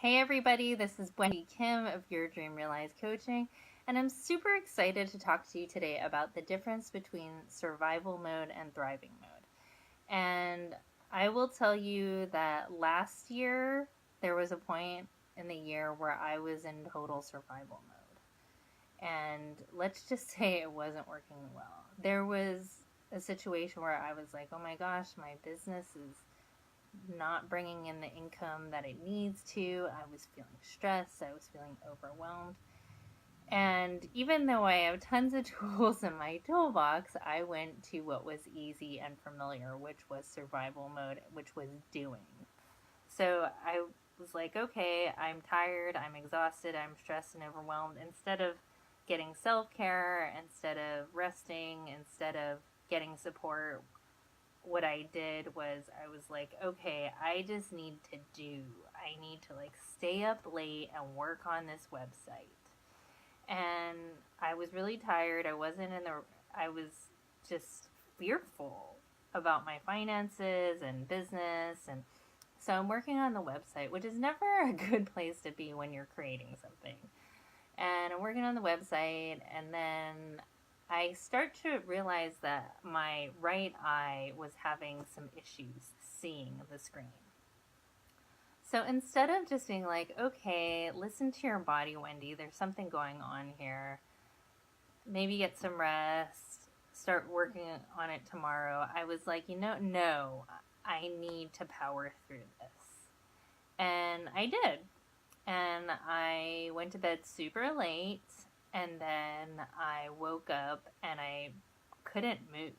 Hey everybody, this is Wendy Kim of Your Dream Realized Coaching, and I'm super excited to talk to you today about the difference between survival mode and thriving mode. And I will tell you that last year there was a point in the year where I was in total survival mode. And let's just say it wasn't working well. There was a situation where I was like, oh my gosh, my business is not bringing in the income that it needs to. I was feeling stressed. I was feeling overwhelmed. And even though I have tons of tools in my toolbox, I went to what was easy and familiar, which was survival mode, which was doing. So I was like, okay, I'm tired, I'm exhausted, I'm stressed and overwhelmed. Instead of getting self-care, instead of resting, instead of getting support, what I did was I was like, okay, I just need to do. I need to stay up late and work on this website. And I was really tired. I was just fearful about my finances and business. And so I'm working on the website, which is never a good place to be when you're creating something. And I'm working on the website, and then I start to realize that my right eye was having some issues seeing the screen. So instead of just being like, okay, listen to your body, Wendy, there's something going on here, maybe get some rest, start working on it tomorrow, I was like, no, I need to power through this. And I did. And I went to bed super late, and then I woke up and I couldn't move.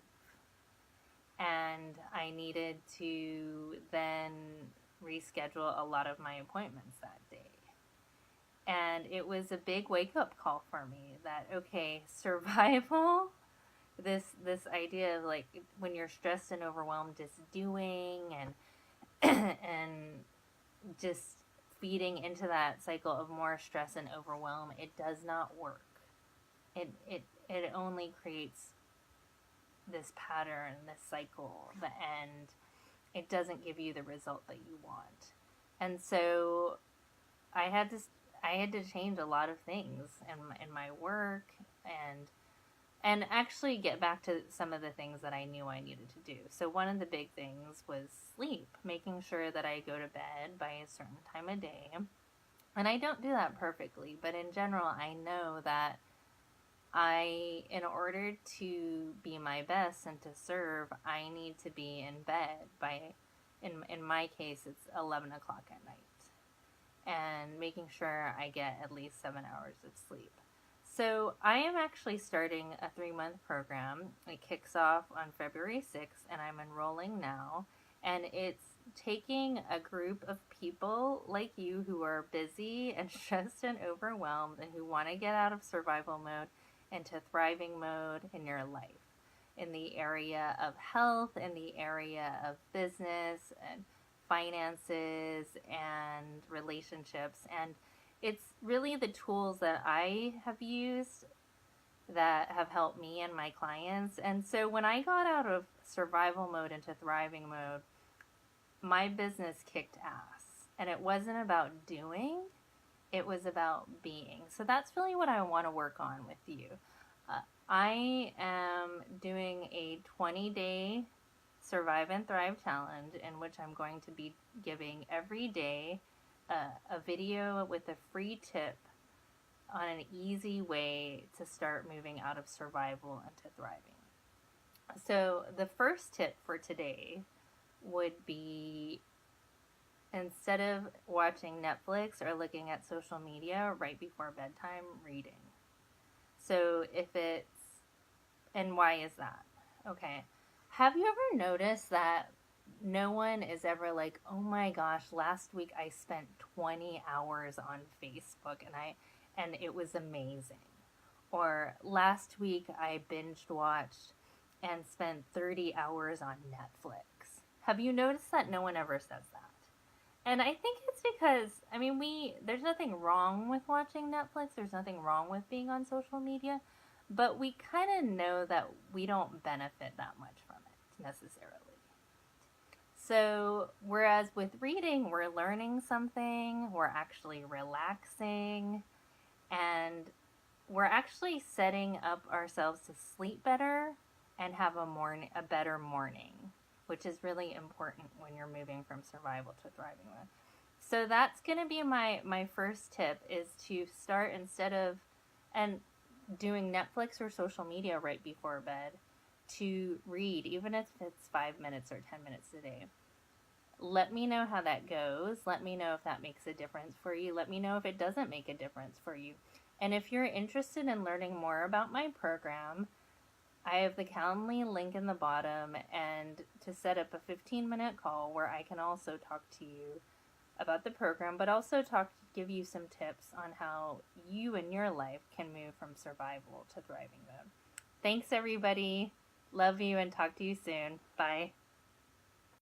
And I needed to then reschedule a lot of my appointments that day. And it was a big wake up call for me that, okay, survival, this idea of when you're stressed and overwhelmed, just doing and just feeding into that cycle of more stress and overwhelm, it does not work. It only creates this pattern, this cycle, the end. It doesn't give you the result that you want. And so I had to change a lot of things in my work and actually get back to some of the things that I knew I needed to do. So one of the big things was sleep, making sure that I go to bed by a certain time of day. And I don't do that perfectly, but in general, I know that in order to be my best and to serve, I need to be in bed in my case, it's 11 o'clock at night. And making sure I get at least 7 hours of sleep. So I am actually starting a 3-month program. It kicks off on February 6th, and I'm enrolling now. And it's taking a group of people like you who are busy and stressed and overwhelmed and who want to get out of survival mode into thriving mode in your life, in the area of health, in the area of business and finances and relationships. And it's really the tools that I have used that have helped me and my clients. And so when I got out of survival mode into thriving mode, my business kicked ass. And it wasn't about doing, it was about being. So that's really what I want to work on with you. I am doing a 20-day Survive and Thrive challenge in which I'm going to be giving every day a video with a free tip on an easy way to start moving out of survival into thriving. So the first tip for today would be, instead of watching Netflix or looking at social media right before bedtime, reading. So and why is that? Okay. Have you ever noticed that no one is ever like, oh my gosh, last week I spent 20 hours on Facebook and it was amazing. Or last week I binged watched and spent 30 hours on Netflix. Have you noticed that no one ever says that? And I think it's because, there's nothing wrong with watching Netflix. There's nothing wrong with being on social media. But we kind of know that we don't benefit that much from it necessarily. So, whereas with reading, we're learning something, we're actually relaxing, and we're actually setting up ourselves to sleep better and have a better morning, which is really important when you're moving from survival to thriving mode. So that's going to be my first tip, is to start, instead of and doing Netflix or social media right before bed, to read, even if it's 5 minutes or 10 minutes a day. Let me know how that goes. Let me know if that makes a difference for you. Let me know if it doesn't make a difference for you. And if you're interested in learning more about my program, I have the Calendly link in the bottom, and to set up a 15-minute call where I can also talk to you about the program, but also give you some tips on how you in your life can move from survival to thriving mode. Thanks, everybody. Love you, and talk to you soon. Bye.